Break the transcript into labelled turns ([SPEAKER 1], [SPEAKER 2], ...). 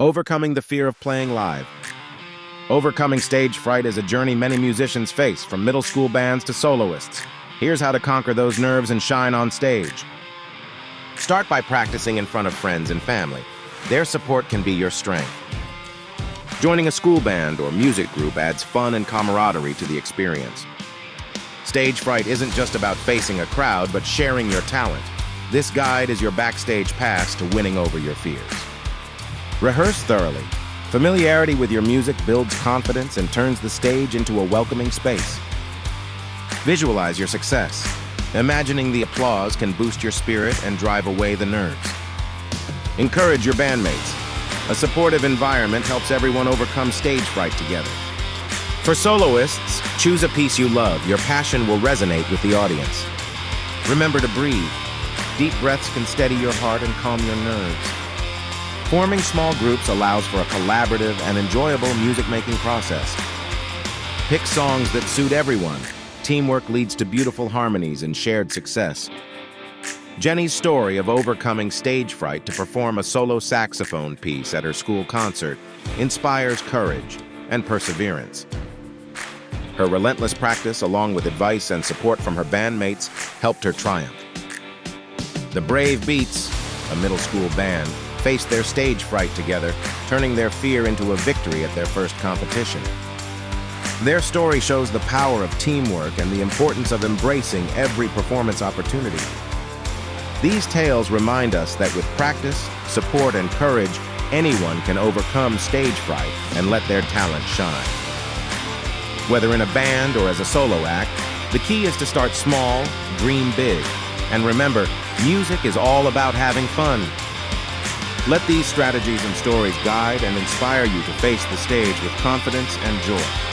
[SPEAKER 1] Overcoming the fear of playing live. Overcoming stage fright is a journey many musicians face, from middle school bands to soloists. Here's how to conquer those nerves and shine on stage. Start by practicing in front of friends and family. Their support can be your strength. Joining a school band or music group adds fun and camaraderie to the experience. Stage fright isn't just about facing a crowd, but sharing your talent. This guide is your backstage pass to winning over your fears. Rehearse thoroughly. Familiarity with your music builds confidence and turns the stage into a welcoming space. Visualize your success. Imagining the applause can boost your spirit and drive away the nerves. Encourage your bandmates. A supportive environment helps everyone overcome stage fright together. For soloists, choose a piece you love. Your passion will resonate with the audience. Remember to breathe. Deep breaths can steady your heart and calm your nerves. Forming small groups allows for a collaborative and enjoyable music-making process. Pick songs that suit everyone. Teamwork leads to beautiful harmonies and shared success. Jenny's story of overcoming stage fright to perform a solo saxophone piece at her school concert inspires courage and perseverance. Her relentless practice, along with advice and support from her bandmates, helped her triumph. The Brave Beats, a middle school band, faced their stage fright together, turning their fear into a victory at their first competition. Their story shows the power of teamwork and the importance of embracing every performance opportunity. These tales remind us that with practice, support, and courage, anyone can overcome stage fright and let their talent shine. Whether in a band or as a solo act, the key is to start small, dream big, and remember, music is all about having fun. Let these strategies and stories guide and inspire you to face the stage with confidence and joy.